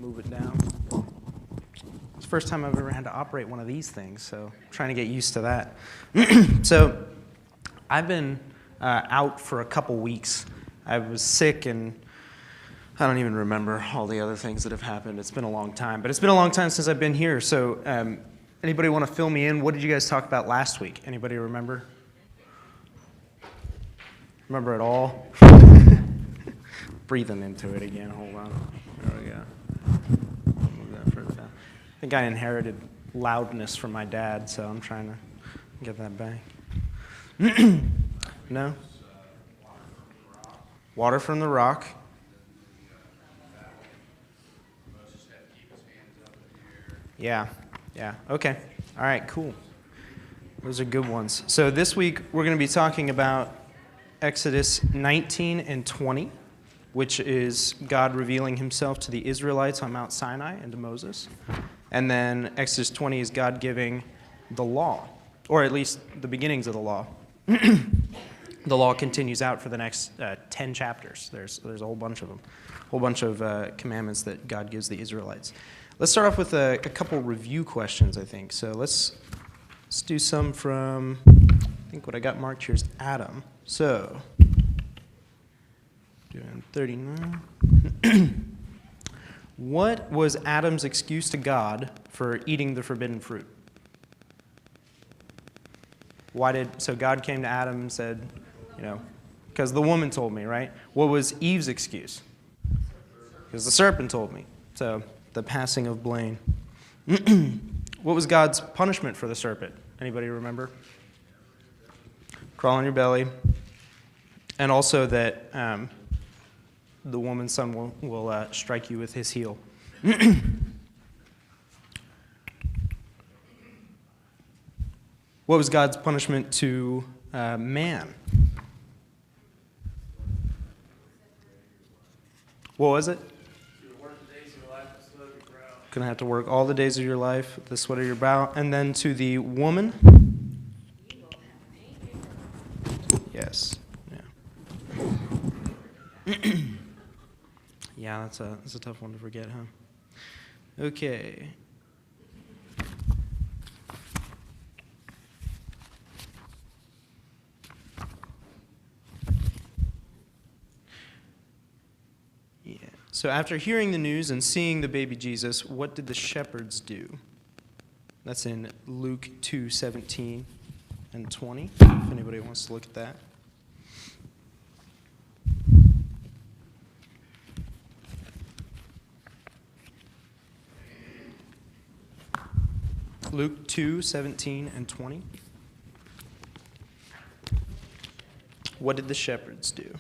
move it down. It's the first time I've ever had to operate one of these things, so I'm trying to get used to that. So I've been out for a couple weeks. I was sick, and I don't even remember all the other things that have happened. It's been a long time, but it's been a long time since I've been here. So anybody want to fill me in? What did you guys talk about last week? Anybody remember? Remember it all? Breathing into it again. Hold on. There we go. Move that further down. I think I inherited loudness from my dad, so I'm trying to get that back. No? Water from the rock. Yeah. Okay. All right, cool. Those are good ones. So this week we're going to be talking about Exodus 19 and 20, which is God revealing himself to the Israelites on Mount Sinai and to Moses. And then Exodus 20 is God giving the law, or at least the beginnings of the law. The law continues out for the next 10 chapters. There's a whole bunch of them, a whole bunch of commandments that God gives the Israelites. Let's start off with a couple review questions, I think. So let's do some from, I think what I got marked here is Adam. So, doing 39. What was Adam's excuse to God for eating the forbidden fruit? So God came to Adam and said, because the woman told me, right? What was Eve's excuse? Because the serpent told me. So, the passing of blame. What was God's punishment for the serpent? Anybody remember? Crawl on your belly. And also that the woman's son will strike you with his heel. What was God's punishment to man? What was it? Going to have to work all the days of your life, the sweat of your brow. And then to the woman? Yes. Yeah. Yeah, that's a tough one to forget, huh? Okay. So after hearing the news and seeing the baby Jesus, what did the shepherds do? That's in Luke 2:17 and 20, if anybody wants to look at that. Luke 2:17 and 20. What did the shepherds do?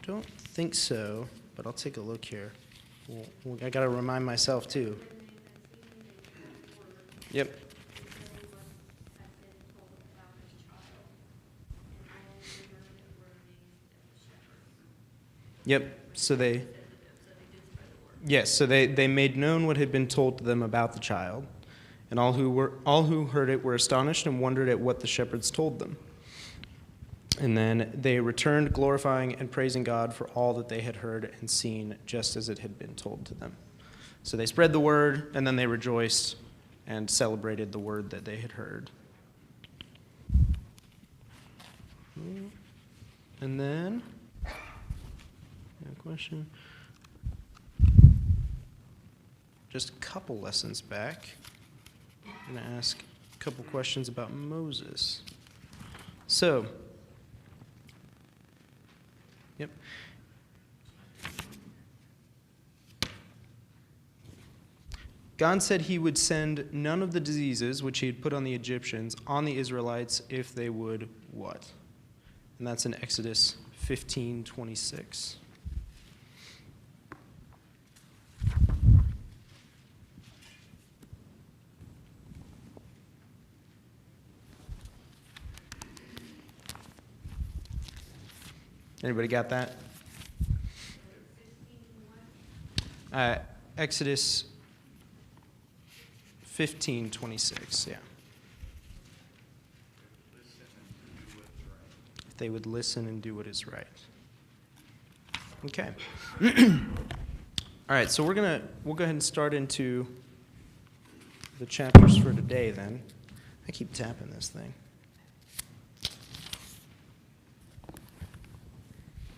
Don't think so, but I'll take a look here. I got to remind myself too. Yep. Yep. So they made known what had been told to them about the child, and all who heard it were astonished and wondered at what the shepherds told them. And then they returned, glorifying and praising God for all that they had heard and seen, just as it had been told to them. So they spread the word, and then they rejoiced and celebrated the word that they had heard. And then, question. Just a couple lessons back, I'm going to ask a couple questions about Moses. So, yep. God said he would send none of the diseases which he had put on the Egyptians on the Israelites if they would what? And that's in Exodus 15:26. Anybody got that? Exodus 15:26, yeah. If they would listen and do what is right. Okay. All right, so we'll go ahead and start into the chapters for today then. I keep tapping this thing.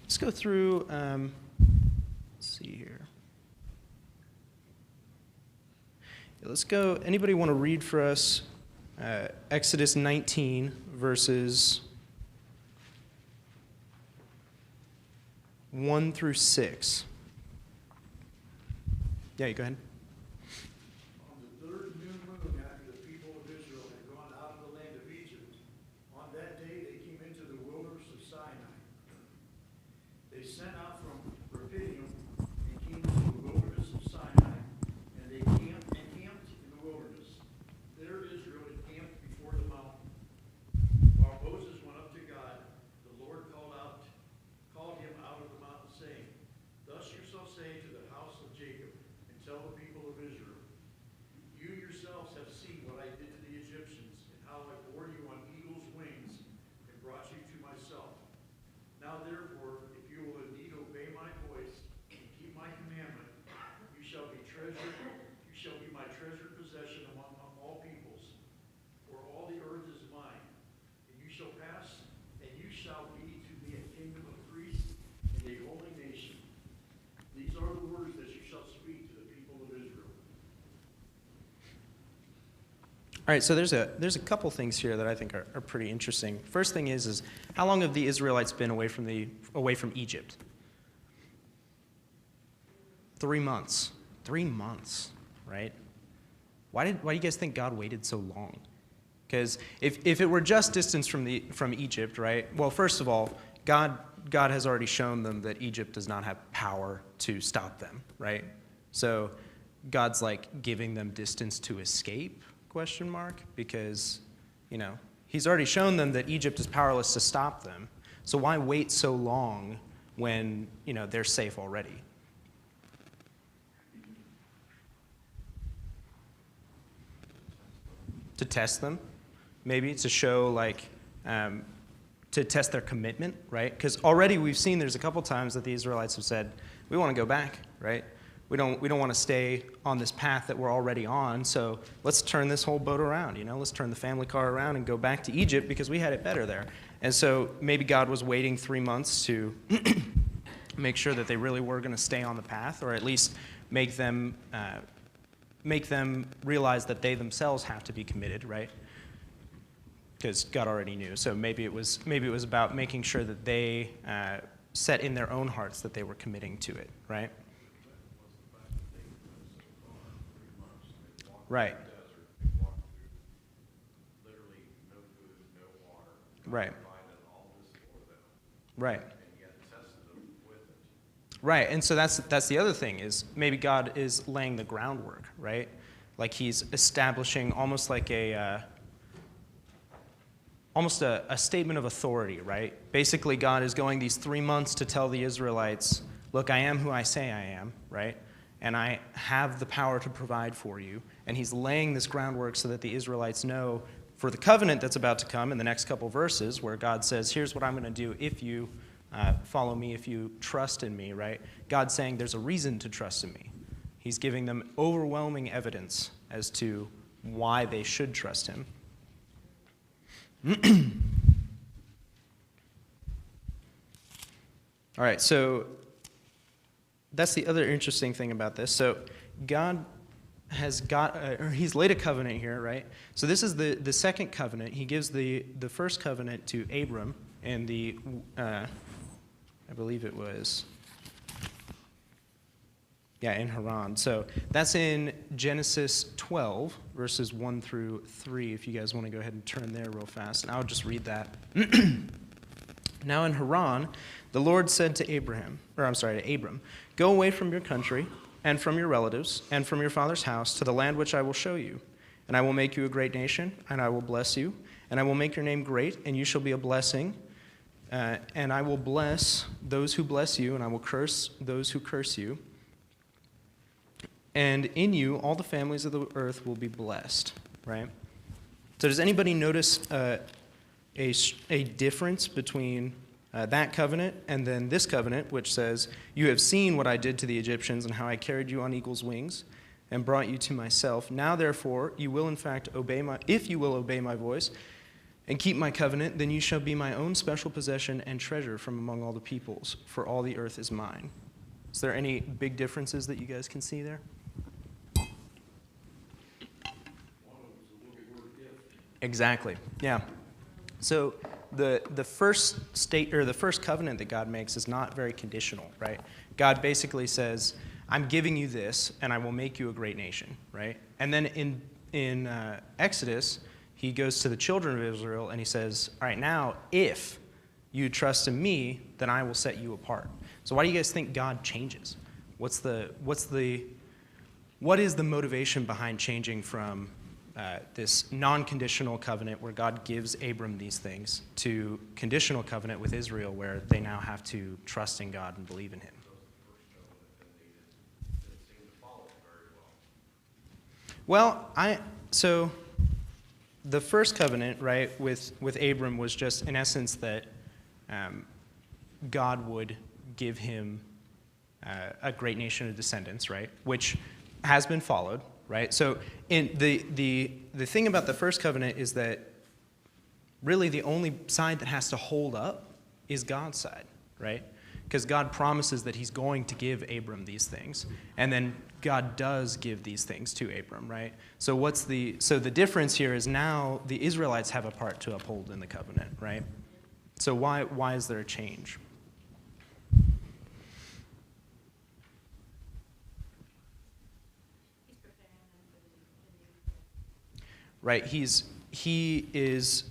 Let's go through, let's see here. Let's go, anybody want to read for us Exodus 19, verses 1 through 6. Yeah, you go ahead. On the third new moon after the people of Israel had gone out of the land of Egypt, on that day they came into the wilderness of Sinai. They set out from Rephidim and came to the wilderness of Sinai, and they camped in the wilderness. There Israel encamped before the mountain. While Moses went up to God, the Lord called him out of the mountain, saying, "Thus you shall say to the house of Jacob, and tell the people of Israel, you yourselves have seen what I did to the Egyptians, and how I bore you on eagle's wings and brought you to myself. Now therefore, if you will indeed obey my voice and keep my commandment, you shall be my treasured possession among all peoples, for all the earth is mine. And you shall be to me a kingdom of priests and a holy nation. These are the words that you shall speak to the people of Israel." All right, so there's a couple things here that I think are pretty interesting. First thing is how long have the Israelites been away from Egypt? 3 months. 3 months, right? Why do you guys think God waited so long? Because if it were just distance from Egypt, right? Well, first of all, God has already shown them that Egypt does not have power to stop them, right? So God's like giving them distance to escape, ? Because, he's already shown them that Egypt is powerless to stop them. So why wait so long when, they're safe already? To test them, maybe to show to test their commitment, right? Because already we've seen there's a couple times that the Israelites have said, we want to go back, right? We don't want to stay on this path that we're already on, so let's turn this whole boat around, let's turn the family car around and go back to Egypt because we had it better there. And so maybe God was waiting 3 months to make sure that they really were going to stay on the path, or at least make them realize that they themselves have to be committed, right? Because God already knew. So maybe it was about making sure that they set in their own hearts that they were committing to it, right? Right. Right. Right. Right, and so that's the other thing is maybe God is laying the groundwork, right? Like he's establishing almost like a statement of authority, right? Basically, God is going these 3 months to tell the Israelites, look, I am who I say I am, right? And I have the power to provide for you. And he's laying this groundwork so that the Israelites know for the covenant that's about to come in the next couple verses where God says, here's what I'm going to do if you follow me, if you trust in me, right? God's saying there's a reason to trust in me. He's giving them overwhelming evidence as to why they should trust him. All right, so that's the other interesting thing about this. So God has he's laid a covenant here, right? So this is the second covenant. He gives the first covenant to Abram and I believe it was, in Haran. So that's in Genesis 12, verses 1 through 3, if you guys want to go ahead and turn there real fast. And I'll just read that. Now in Haran, the Lord said to Abram, go away from your country and from your relatives and from your father's house to the land which I will show you. And I will make you a great nation, and I will bless you, and I will make your name great, and you shall be a blessing. And I will bless those who bless you, and I will curse those who curse you. and in you all the families of the earth will be blessed, right? So does anybody notice a difference between that covenant and then this covenant, which says, you have seen what I did to the Egyptians and how I carried you on eagle's wings and brought you to myself. Now, therefore, you will in fact if you will obey my voice and keep my covenant, then you shall be my own special possession and treasure from among all the peoples, for all the earth is mine. Is there any big differences that you guys can see there? Exactly. Yeah. So the first state or the first covenant that God makes is not very conditional, right? God basically says, "I'm giving you this, and I will make you a great nation," right? And then in Exodus, he goes to the children of Israel and he says, "All right, now if you trust in me, then I will set you apart." So why do you guys think God changes? What is the motivation behind changing from this non-conditional covenant where God gives Abram these things to conditional covenant with Israel where they now have to trust in God and believe in him? Well, so the first covenant, right, with Abram was just in essence that God would give him a great nation of descendants, right, which has been followed, right? So in the thing about the first covenant is that really the only side that has to hold up is God's side, right? Because God promises that he's going to give Abram these things, and then God does give these things to Abram, right? So the difference here is now the Israelites have a part to uphold in the covenant, right? So why is there a change? Right, he is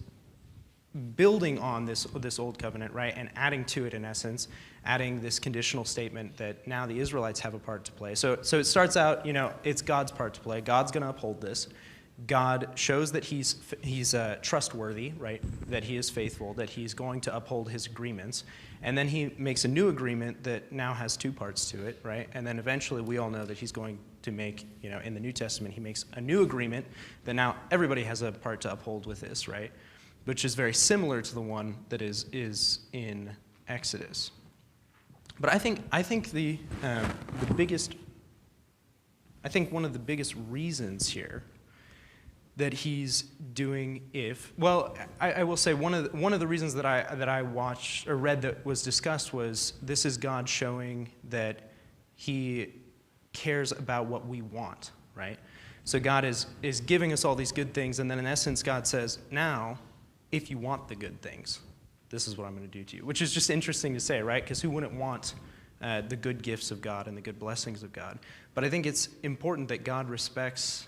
building on this old covenant, right, and adding to it in essence, adding this conditional statement that now the Israelites have a part to play. So it starts out, it's God's part to play. God's going to uphold this. God shows that he's trustworthy, right, that he is faithful, that he's going to uphold his agreements. And then he makes a new agreement that now has two parts to it, right? And then eventually we all know that he's going to make, in the New Testament, he makes a new agreement that now everybody has a part to uphold with this, right? Which is very similar to the one that is in Exodus. But I think one of the biggest reasons here that he's doing I will say one of the reasons that I watched or read that was discussed was this is God showing that he cares about what we want, right? So God is giving us all these good things, and then in essence God says, now, if you want the good things, this is what I'm going to do to you, which is just interesting to say, right? Because who wouldn't want the good gifts of God and the good blessings of God? But I think it's important that God respects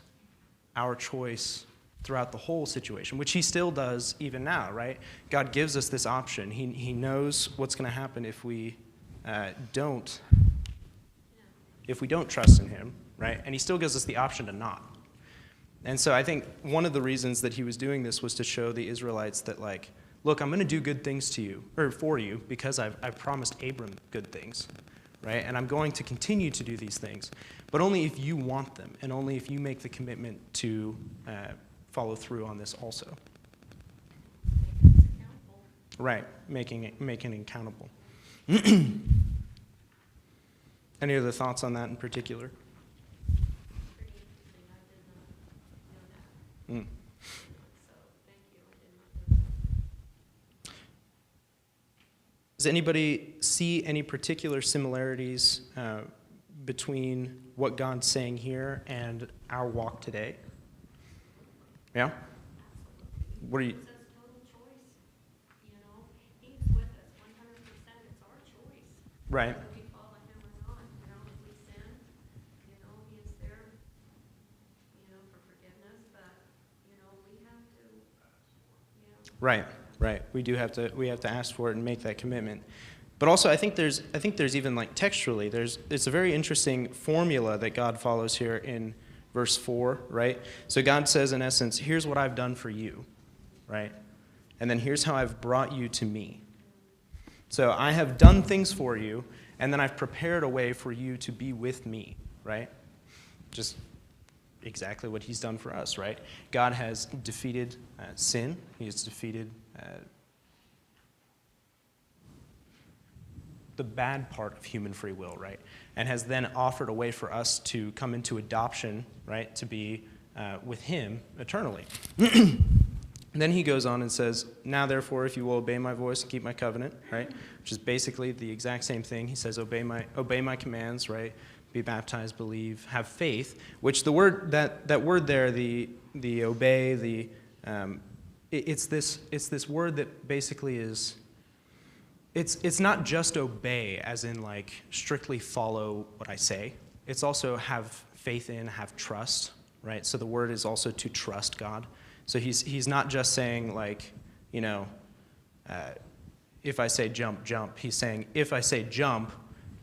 our choice throughout the whole situation, which he still does even now, right? God gives us this option. He knows what's going to happen if we don't trust in him, right? And he still gives us the option to not. And so I think one of the reasons that he was doing this was to show the Israelites that, like, look, I'm going to do good things to you, or for you, because I've promised Abram good things, right? And I'm going to continue to do these things, but only if you want them, and only if you make the commitment to follow through on this also. Right, making it accountable. Any other thoughts on that in particular? Pretty interesting. I did not know that. Mm. So thank you. I did not know that. Does anybody see any particular similarities between what God's saying here and our walk today? Yeah? What are you? It says total choice. He's with us 100%. It's our choice. Right. Whether we follow him or not. If we sin, he is there, for forgiveness. But, we have to, Right. We have to ask for it and make that commitment. But also I think there's even like textually, it's a very interesting formula that God follows here in verse 4, right? So God says in essence, here's what I've done for you, right? And then here's how I've brought you to me. So I have done things for you, and then I've prepared a way for you to be with me, right? just exactly what he's done for us, right? God has defeated sin. He has defeated the bad part of human free will, right? And has then offered a way for us to come into adoption, right? To be with him eternally. Then he goes on and says, now therefore, if you will obey my voice and keep my covenant, right? Which is basically the exact same thing. He says, obey my commands, right? Be baptized, believe, have faith, which the word, that word there, the obey, it's this word that basically is, it's not just obey as in like strictly follow what I say. It's also have faith in, have trust, right? So the word is also to trust God. So he's not just saying like, if I say jump, jump. He's saying if I say jump,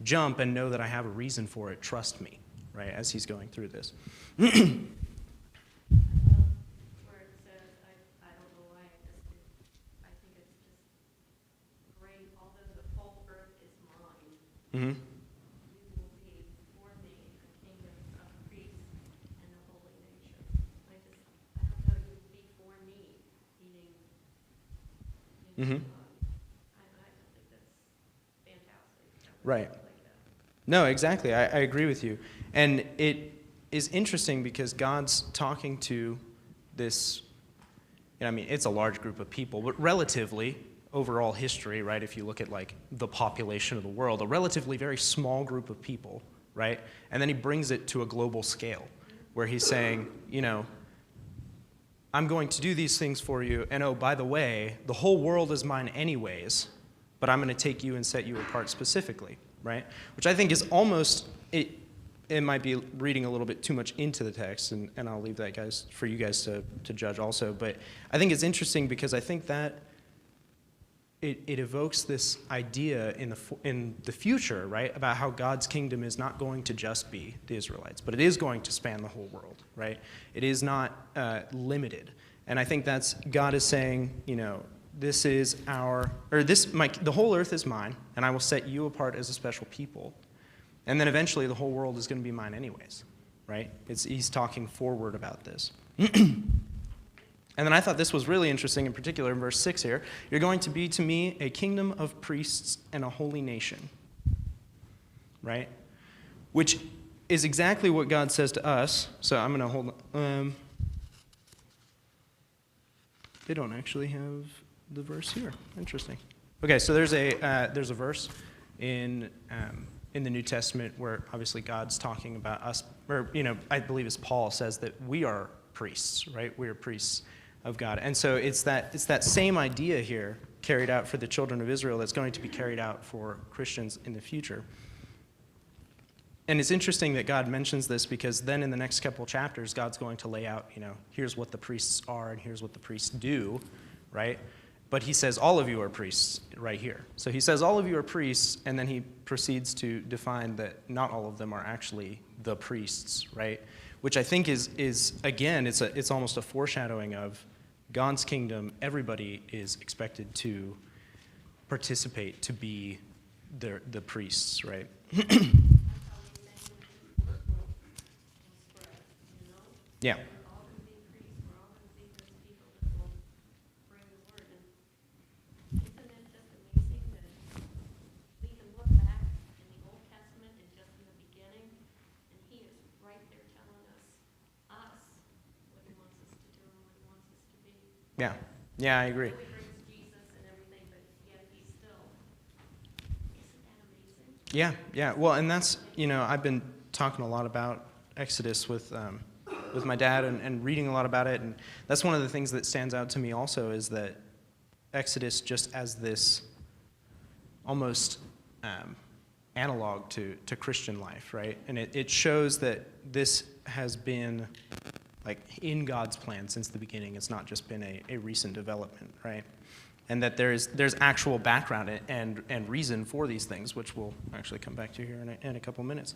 jump and know that I have a reason for it. Trust me, right? As he's going through this. Where it says, I don't know why, I think it's just great. Although the whole earth is mine, Mm-hmm. you will be for me a kingdom of priests and a holy nation. I don't know, you will be for me, meaning, Mm-hmm. I think that's fantastic. Right. Like that. No, exactly. I agree with you. And it is interesting because God's talking to this, it's a large group of people, but relatively, overall history, right, if you look at like the population of the world, a relatively very small group of people, right? And then he brings it to a global scale where he's saying, I'm going to do these things for you, and oh, by the way, the whole world is mine anyways, but I'm going to take you and set you apart specifically, right? Which I think is almost, it might be reading a little bit too much into the text, and I'll leave that for you guys to judge also, but I think it's interesting because I think that it evokes this idea in the future, right, about how God's kingdom is not going to just be the Israelites, but it is going to span the whole world, right? It is not limited. And I think that's, God is saying, this is the whole earth is mine, and I will set you apart as a special people. And then eventually the whole world is going to be mine anyways, right? He's talking forward about this. And then I thought this was really interesting, in particular in verse 6 here. You're going to be to me a kingdom of priests and a holy nation, right? Which is exactly what God says to us. So I'm going to hold on. They don't actually have the verse here. Interesting. Okay, so there's a verse in the New Testament where obviously God's talking about us, or I believe it's Paul says that we are priests, right? We are priests of God. And so it's that same idea here carried out for the children of Israel that's going to be carried out for Christians in the future. And it's interesting that God mentions this because then in the next couple chapters, God's going to lay out, here's what the priests are and here's what the priests do, right? But he says all of you are priests right here. So he says all of you are priests, and then he proceeds to define that not all of them are actually the priests, right? Which I think is again, it's almost a foreshadowing of God's kingdom. Everybody is expected to participate, to be the priests, right? Yeah. We're all going to be priests. We're all going to be those people that will bring the word. And isn't it just amazing that we can look back in the Old Testament and just in the beginning, and he is right there telling us what he wants us to do and what he wants us to be. Yeah. Yeah, I agree. He brings Jesus and everything, but yet he's still. Isn't that amazing? Yeah, yeah. Well, and that's, I've been talking a lot about Exodus with my dad and reading a lot about it, and that's one of the things that stands out to me also is that Exodus just as this almost analog to Christian life, right? And it shows that this has been like in God's plan since the beginning. It's not just been a recent development, right? And that there's actual background and reason for these things, which we'll actually come back to here in a couple minutes.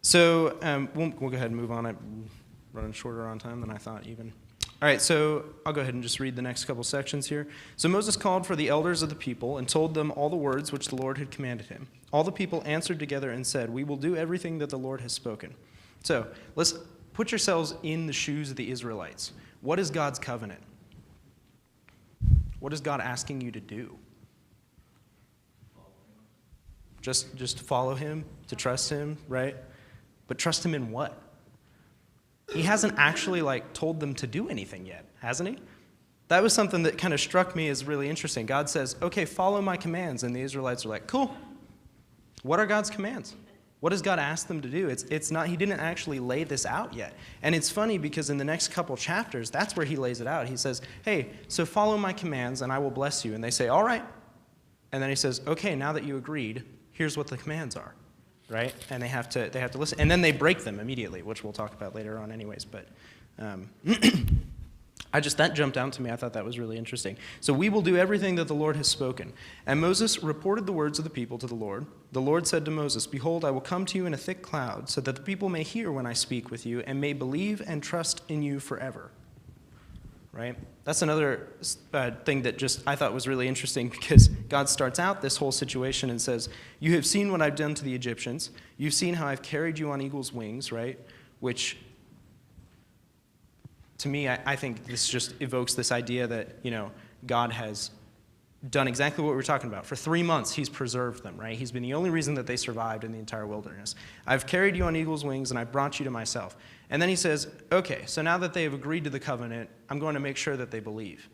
So we'll go ahead and move on. I'm running shorter on time than I thought even. All right, so I'll go ahead and just read the next couple sections here. So Moses called for the elders of the people and told them all the words which the Lord had commanded him. All the people answered together and said, "We will do everything that the Lord has spoken." So let's put yourselves in the shoes of the Israelites. What is God's covenant? What is God asking you to do? Just to follow him, to trust him, right? But trust him in what? He hasn't actually told them to do anything yet, hasn't he? That was something that kind of struck me as really interesting. God says, okay, follow my commands. And the Israelites are like, cool. What are God's commands? What does God ask them to do? It's not, he didn't actually lay this out yet. And it's funny because in the next couple chapters, that's where he lays it out. He says, hey, so follow my commands and I will bless you. And they say, all right. And then he says, okay, now that you agreed, here's what the commands are, right? And they have to listen. And then they break them immediately, which we'll talk about later on anyways. But that jumped out to me. I thought that was really interesting. So we will do everything that the Lord has spoken. And Moses reported the words of the people to the Lord. The Lord said to Moses, behold, I will come to you in a thick cloud, so that the people may hear when I speak with you, and may believe and trust in you forever. Right? That's another thing that I thought was really interesting, because God starts out this whole situation and says, you have seen what I've done to the Egyptians. You've seen how I've carried you on eagle's wings, right? Which, to me, I think this just evokes this idea that, God has done exactly what we were talking about. For 3 months, he's preserved them, right? He's been the only reason that they survived in the entire wilderness. I've carried you on eagle's wings, and I've brought you to myself. And then he says, okay, so now that they have agreed to the covenant, I'm going to make sure that they believe,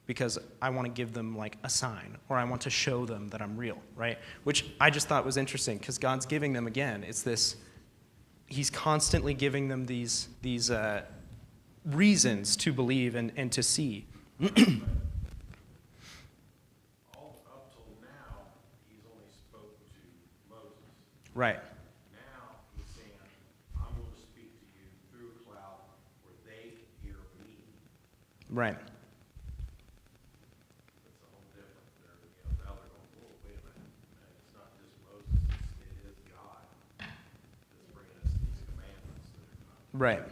because I want to give them a sign, or I want to show them that I'm real, right? Which I just thought was interesting, because God's giving them, again, it's this, he's constantly giving them these reasons to believe and to see. All up till now, he's only spoke to Moses. Right. Now he's saying, I'm going to speak to you through a cloud where they can hear me. Right. That's a whole different. Now they're going, whoa, wait a minute. It's not just Moses, it is God that's bringing us these commandments that are not. Right.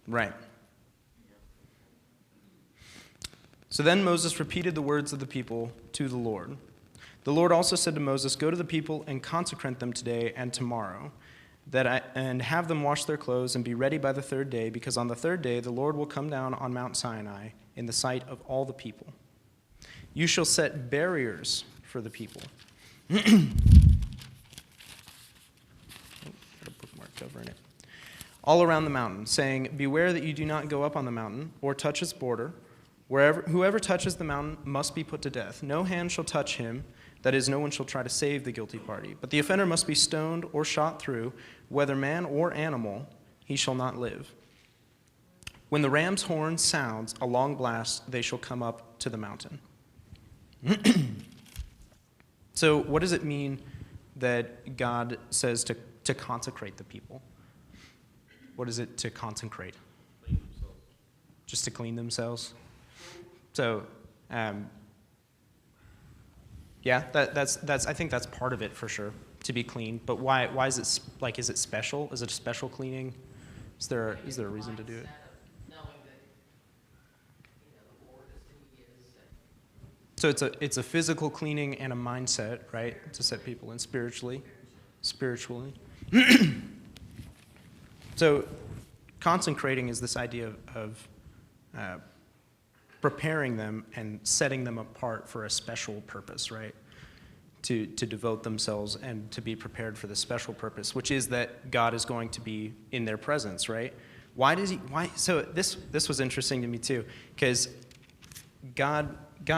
Right. So then Moses repeated the words of the people to the Lord. The Lord also said to Moses, go to the people and consecrate them today and tomorrow, and have them wash their clothes and be ready by the third day, because on the third day the Lord will come down on Mount Sinai in the sight of all the people. You shall set barriers for the people. Got a bookmark covering it. All around the mountain, saying, beware that you do not go up on the mountain or touch its border. Whoever touches the mountain must be put to death. No hand shall touch him, that is, no one shall try to save the guilty party. But the offender must be stoned or shot through, whether man or animal, he shall not live. When the ram's horn sounds a long blast, they shall come up to the mountain. So what does it mean that God says to consecrate the people? What is it to consecrate? Clean themselves. Just to clean themselves? So, yeah, that's I think that's part of it for sure, to be clean. But why is it is it special? Is it a special cleaning? Is there a reason to do it? So it's a physical cleaning and a mindset, right? To set people in spiritually. So consecrating is this idea of preparing them and setting them apart for a special purpose, right? To devote themselves and to be prepared for the special purpose, which is that God is going to be in their presence, right? Why? So this was interesting to me too, because God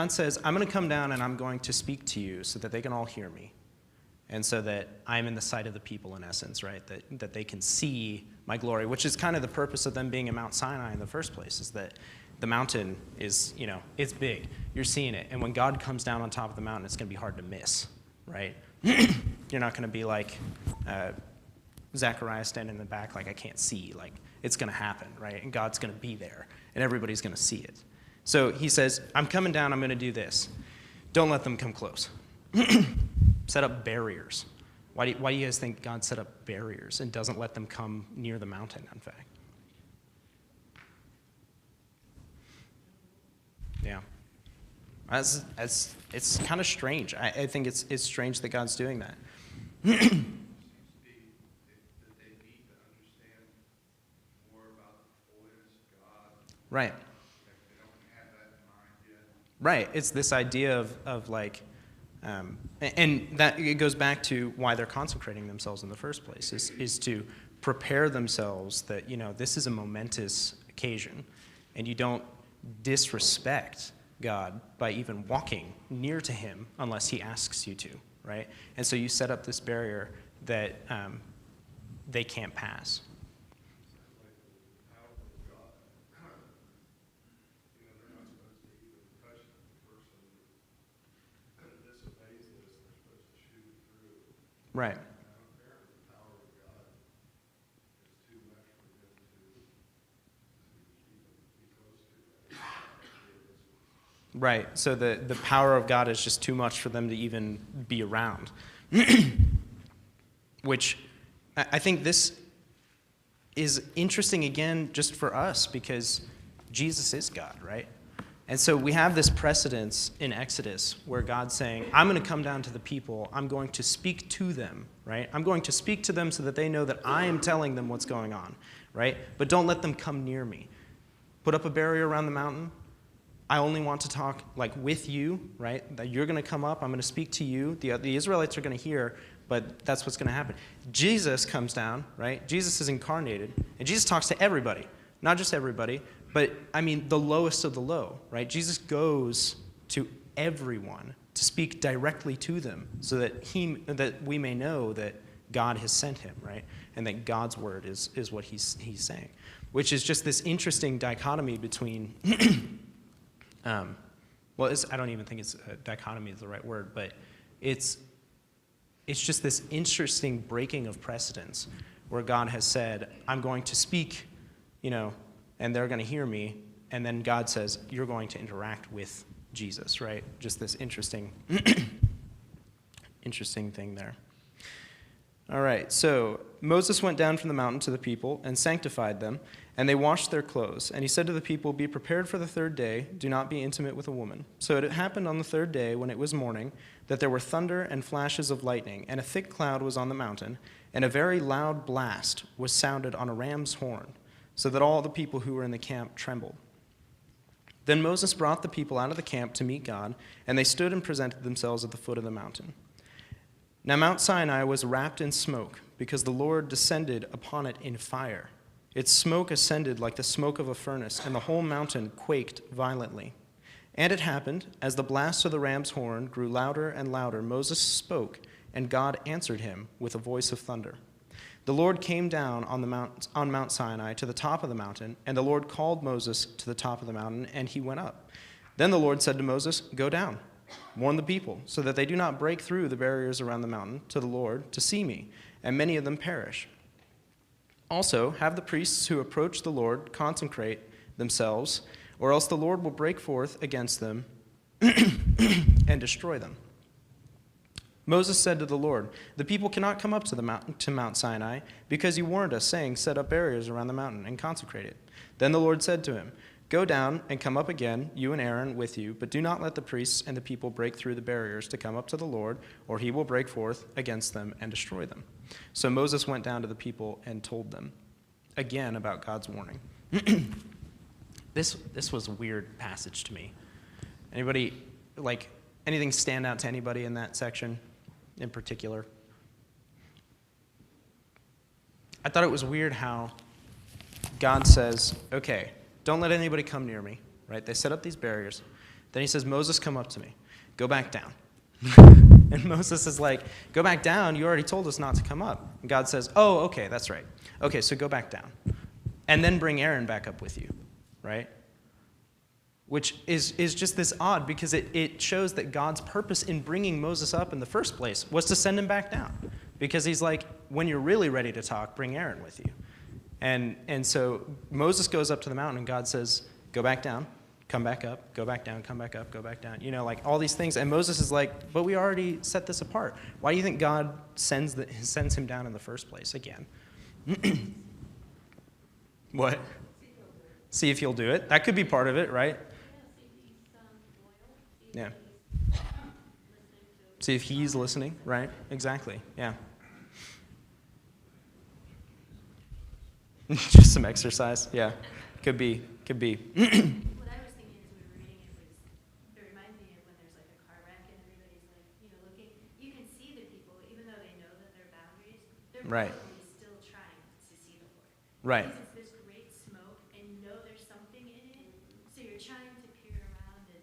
says, I'm going to come down and I'm going to speak to you so that they can all hear me. And so that I'm in the sight of the people, in essence, right? That they can see my glory, which is kind of the purpose of them being in Mount Sinai in the first place, is that the mountain is, it's big. You're seeing it. And when God comes down on top of the mountain, it's going to be hard to miss, right? You're not going to be like Zechariah standing in the back like, I can't see. Like, it's going to happen, right? And God's going to be there, and everybody's going to see it. So he says, I'm coming down, I'm going to do this. Don't let them come close. Set up barriers. Why do you guys think God set up barriers and doesn't let them come near the mountain, in fact? Yeah. It's kind of strange. I think it's strange that God's doing that. seems to be that they need to understand more about the holiness of God. Right. They don't have that in mind yet. Right. It's this idea of like, and that it goes back to why they're consecrating themselves in the first place, is to prepare themselves that, this is a momentous occasion, and you don't disrespect God by even walking near to him unless he asks you to, right? And so you set up this barrier that they can't pass. Right. Right. So the power of God is just too much for them to even be around. Which I think this is interesting again just for us because Jesus is God, right? And so we have this precedence in Exodus where God's saying, I'm going to come down to the people. I'm going to speak to them, right? I'm going to speak to them so that they know that I am telling them what's going on, right? But don't let them come near me. Put up a barrier around the mountain. I only want to talk like with you, right? That you're going to come up. I'm going to speak to you. The Israelites are going to hear, but that's what's going to happen. Jesus comes down, right? Jesus is incarnated, and Jesus talks to everybody, not just everybody, but I mean the lowest of the low, right? Jesus goes to everyone to speak directly to them, so that we may know that God has sent him, right? And that God's word is what he's saying, which is just this interesting dichotomy between. I don't even think it's dichotomy is the right word, but it's just this interesting breaking of precedence where God has said, I'm going to speak, and they're going to hear me, and then God says, you're going to interact with Jesus, right? Just this interesting thing there. All right, so Moses went down from the mountain to the people and sanctified them, and they washed their clothes. And he said to the people, be prepared for the third day. Do not be intimate with a woman. So it happened on the third day, when it was morning, that there were thunder and flashes of lightning, and a thick cloud was on the mountain, and a very loud blast was sounded on a ram's horn, so that all the people who were in the camp trembled. Then Moses brought the people out of the camp to meet God, and they stood and presented themselves at the foot of the mountain. Now Mount Sinai was wrapped in smoke, because the Lord descended upon it in fire. Its smoke ascended like the smoke of a furnace, and the whole mountain quaked violently. And it happened, as the blast of the ram's horn grew louder and louder, Moses spoke, and God answered him with a voice of thunder. The Lord came down on Mount Sinai to the top of the mountain, and the Lord called Moses to the top of the mountain, and he went up. Then the Lord said to Moses, go down, warn the people, so that they do not break through the barriers around the mountain to the Lord to see me, and many of them perish. Also, have the priests who approach the Lord consecrate themselves, or else the Lord will break forth against them and destroy them. Moses said to the Lord, the people cannot come up to Mount Sinai, because you warned us, saying, set up barriers around the mountain and consecrate it. Then the Lord said to him, go down and come up again, you and Aaron with you, but do not let the priests and the people break through the barriers to come up to the Lord, or he will break forth against them and destroy them. So Moses went down to the people and told them again about God's warning. This was a weird passage to me. Anybody, anything stand out to anybody in that section in particular? I thought it was weird how God says, okay, don't let anybody come near me, right? They set up these barriers. Then he says, Moses, come up to me. Go back down. And Moses is like, go back down. You already told us not to come up. And God says, oh, okay, that's right. Okay, so go back down. And then bring Aaron back up with you, right? Which is just this odd, because it shows that God's purpose in bringing Moses up in the first place was to send him back down. Because he's like, when you're really ready to talk, bring Aaron with you. And so Moses goes up to the mountain, and God says, go back down, come back up, go back down, come back up, go back down. All these things. And Moses is like, but we already set this apart. Why do you think God sends him down in the first place again? What? See if he'll do it. That could be part of it, right? Yeah. See if he's listening, right? Exactly, yeah. Just some exercise. Yeah, could be. What I was thinking as we were reading it reminded me of when there's like a car wreck and everybody's like, looking, you can see the people, even though they know that they're boundaries, they're Right. probably still trying to see the Lord. Right. Because it's this great smoke and you know there's something in it, so you're trying to peer around and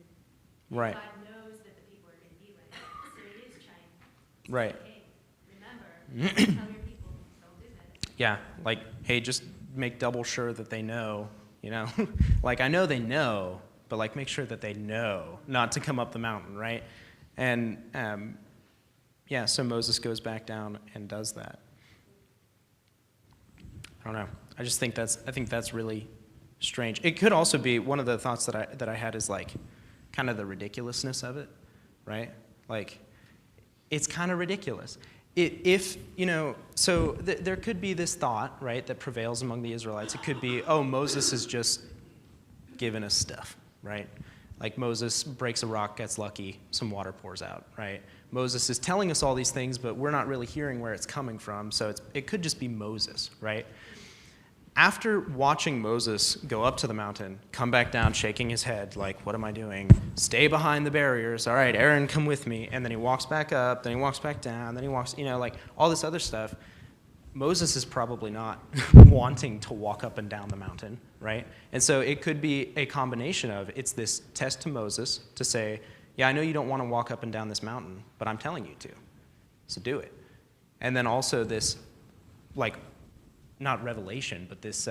Right. God knows that the people are going to be like, so he is trying to Right. say, hey, remember, tell your people, don't do this. Yeah, like, hey, just make double sure that they know, like, I know they know, but like, make sure that they know not to come up the mountain, right? And yeah, so Moses goes back down and does that. I don't know. I think that's really strange. It could also be one of the thoughts that I had is like kind of the ridiculousness of it, right? Like, it's kind of ridiculous. There could be this thought, right, that prevails among the Israelites. It could be, oh, Moses is just giving us stuff, right? Like Moses breaks a rock, gets lucky, some water pours out, right? Moses is telling us all these things, but we're not really hearing where it's coming from, so it could just be Moses, right? After watching Moses go up to the mountain, come back down, shaking his head, like, what am I doing? Stay behind the barriers. All right, Aaron, come with me. And then he walks back up, then he walks back down, then he walks, like all this other stuff. Moses is probably not wanting to walk up and down the mountain, right? And so it could be a combination of, it's this test to Moses to say, yeah, I know you don't want to walk up and down this mountain, but I'm telling you to. So do it. And then also this, like, not revelation, but this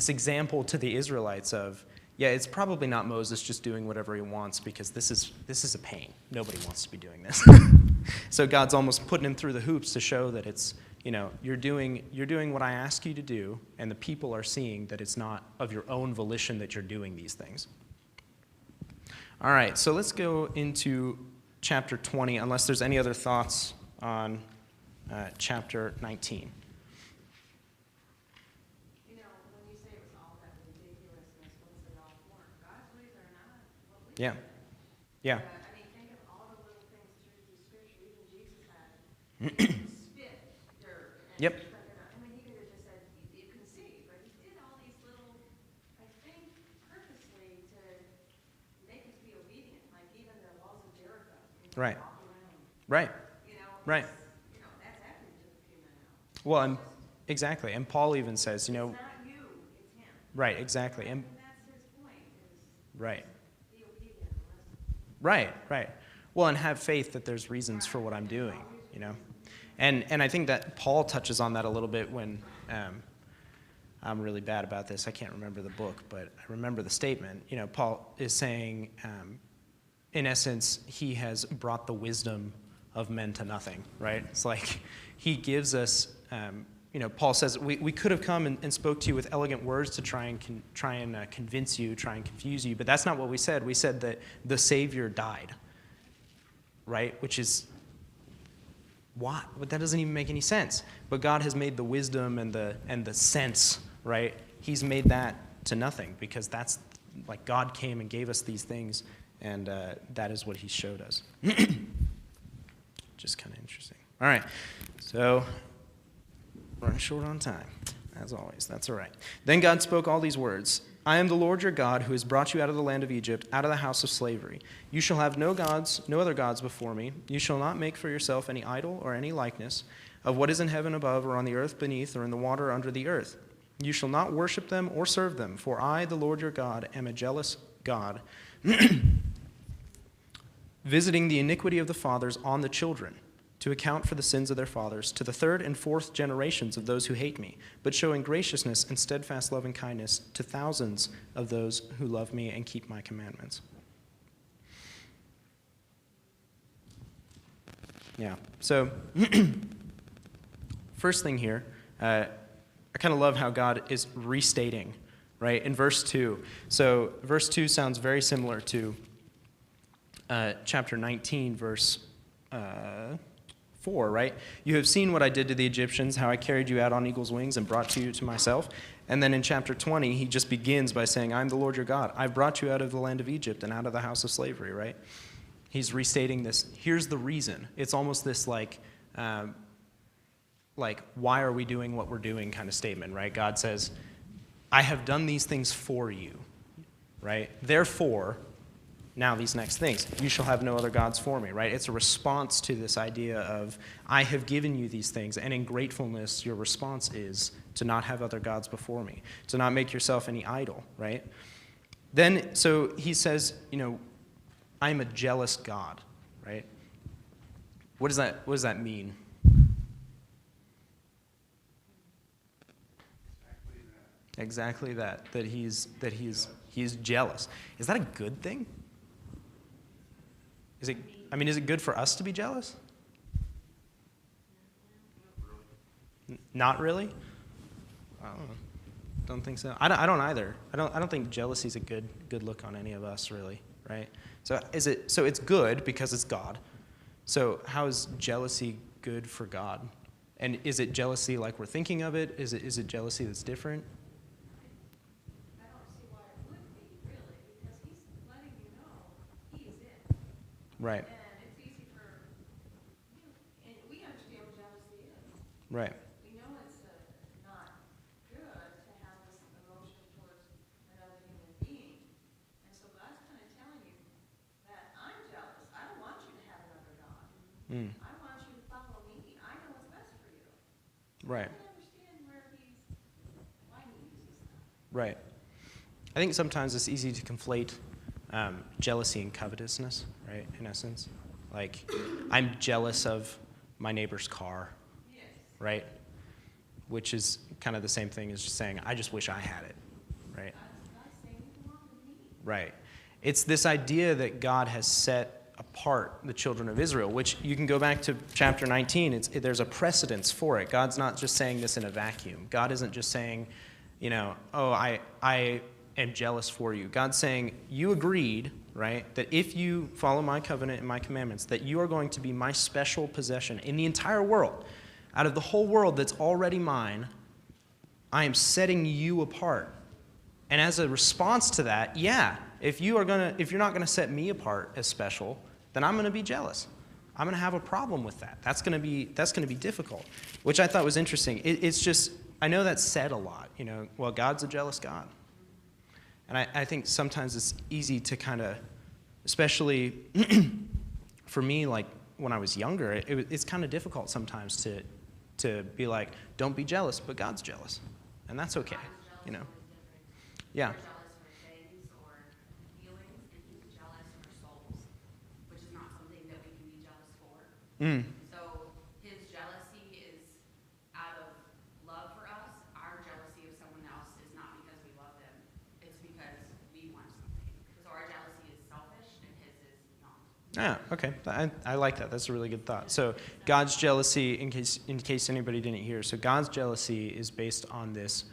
example to the Israelites of, yeah, it's probably not Moses just doing whatever he wants because this is a pain. Nobody wants to be doing this. So God's almost putting him through the hoops to show that it's, you're doing what I ask you to do, and the people are seeing that it's not of your own volition that you're doing these things. All right, so let's go into chapter 20, unless there's any other thoughts on chapter 19. Yeah. Yeah. I mean, think of all the little things through Scripture. Even Jesus had spit, dirt. And Yep. I mean, he could have just said, you can see, but he did all these little, I think, purposely to make us be obedient. Like even the walls of Jericho. Right. Walk around. Right. Right. That's after he took a few men out. Well, exactly. And Paul even says, It's not you, it's him. Right, exactly. And that's his point. right. Be obedient and listen. Right. Well, and have faith that there's reasons for what I'm doing, And I think that Paul touches on that a little bit when, I'm really bad about this, I can't remember the book, but I remember the statement. Paul is saying, in essence, he has brought the wisdom of men to nothing, right? It's like he gives us, Paul says, we could have come and spoke to you with elegant words to try and convince you, try and confuse you, but that's not what we said. We said that the Savior died, right? Which is, why? But that doesn't even make any sense. But God has made the wisdom and the sense, right? He's made that to nothing because that's, like, God came and gave us these things, and that is what he showed us. Just kind of interesting. All right, so running short on time, as always. That's all right. Then God spoke all these words. I am the Lord your God who has brought you out of the land of Egypt, out of the house of slavery. You shall have no other gods before me. You shall not make for yourself any idol or any likeness of what is in heaven above or on the earth beneath or in the water under the earth. You shall not worship them or serve them, for I, the Lord your God, am a jealous God, visiting the iniquity of the fathers on the children, to account for the sins of their fathers, to the third and fourth generations of those who hate me, but showing graciousness and steadfast love and kindness to thousands of those who love me and keep my commandments. Yeah, so first thing here, I kind of love how God is restating, right, in verse 2. So verse 2 sounds very similar to chapter 19, verse 4, right? You have seen what I did to the Egyptians, how I carried you out on eagle's wings and brought you to myself. And then in chapter 20, he just begins by saying, I'm the Lord your God. I've brought you out of the land of Egypt and out of the house of slavery, right? He's restating this. Here's the reason. It's almost this like, like, why are we doing what we're doing kind of statement, right? God says, I have done these things for you, right? Therefore, now these next things, you shall have no other gods for me, right? It's a response to this idea of, I have given you these things, and in gratefulness, your response is to not have other gods before me, to not make yourself any idol, right? Then, so he says, I'm a jealous God, right? What does that mean? Exactly that he's jealous. Is that a good thing? Is it good for us to be jealous? Not really? I don't know. Don't think so. I don't either. I don't think jealousy is a good look on any of us, really, right? So it's good because it's God. So how is jealousy good for God? And is it jealousy like we're thinking of it? Is it jealousy that's different? I don't see why it would be, really, because he's letting you know he's in. Right. And it's easy for, and we understand what jealousy is. Right. We know it's not good to have this emotion towards another human being. And so God's kind of telling you that I'm jealous. I don't want you to have another God. I want you to follow me. I know what's best for you. Right. I can understand why he uses that. Right. I think sometimes it's easy to conflate jealousy and covetousness, right, in essence. Like, I'm jealous of my neighbor's car, Yes. right? Which is kind of the same thing as just saying, I just wish I had it, right? God's saying you belong to me. Right. It's this idea that God has set apart the children of Israel, which you can go back to chapter 19. There's a precedence for it. God's not just saying this in a vacuum. God isn't just saying, I am jealous for you. God's saying, you agreed, right, that if you follow my covenant and my commandments, that you are going to be my special possession in the entire world. Out of the whole world that's already mine, I am setting you apart. And as a response to that, if you're not going to set me apart as special, then I'm going to be jealous. I'm going to have a problem with that. That's going to be difficult, which I thought was interesting. It's just, I know that's said a lot, well, God's a jealous God. And I think sometimes it's easy to kind of, especially for me, like when I was younger, it's kind of difficult sometimes to be like, don't be jealous, but God's jealous. And that's okay, Yeah. We're jealous for things or feelings, and he's jealous for souls, which is not something that we can be jealous for. So his jealousy is out of love for us. Our jealousy of someone else is not because we love them. It's because we want something. So our jealousy is selfish, and his is not. Okay. I like that. That's a really good thought. So God's jealousy, in case anybody didn't hear, so God's jealousy is based on this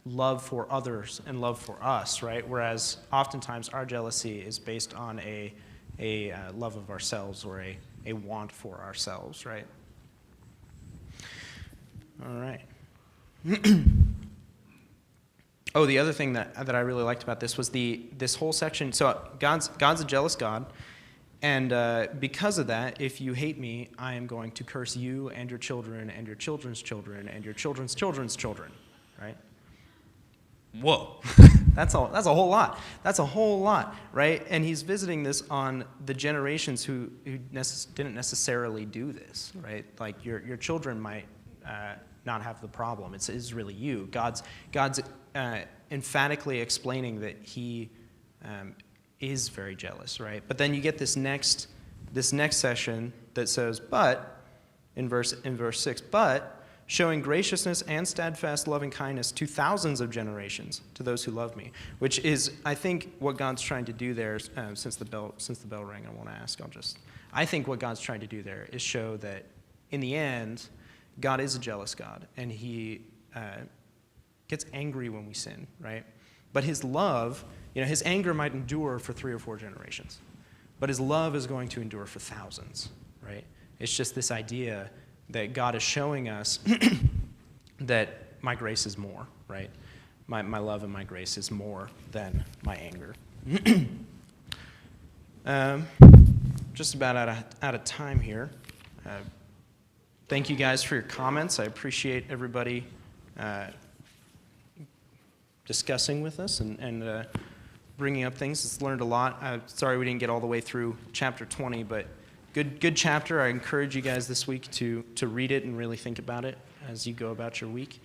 love for others and love for us, right? Whereas oftentimes our jealousy is based on a love of ourselves or a want for ourselves, right? All right. Oh, the other thing that I really liked about this was this whole section. So God's a jealous God, and because of that, if you hate me, I am going to curse you and your children and your children's children and your children's children's children, right? Whoa, that's a whole lot. That's a whole lot, right? And he's visiting this on the generations who didn't necessarily do this, right? Like your children might not have the problem. It's really you. God's emphatically explaining that he is very jealous, right? But then you get this next section that says, but in verse 6, but showing graciousness and steadfast loving kindness to thousands of generations to those who love me, which is, I think, what God's trying to do there. Since the bell rang, I won't ask. I think what God's trying to do there is show that in the end, God is a jealous God, and he gets angry when we sin, right? But his love, his anger might endure for 3 or 4 generations, but his love is going to endure for thousands, right? It's just this idea that God is showing us that my grace is more, right? My love and my grace is more than my anger. Just about out of time here. Thank you guys for your comments. I appreciate everybody discussing with us and bringing up things. It's learned a lot. Sorry we didn't get all the way through chapter 20, but good chapter. I encourage you guys this week to read it and really think about it as you go about your week.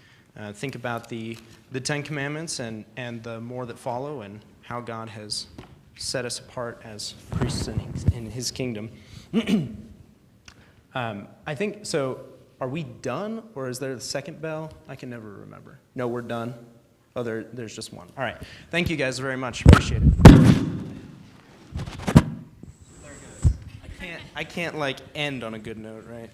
Think about the Ten Commandments and the more that follow and how God has set us apart as priests in his kingdom. I think, so are we done, or is there the second bell? I can never remember. No, we're done. Oh, there's just one. All right. Thank you guys very much. Appreciate it. There it goes. I can't like end on a good note, right?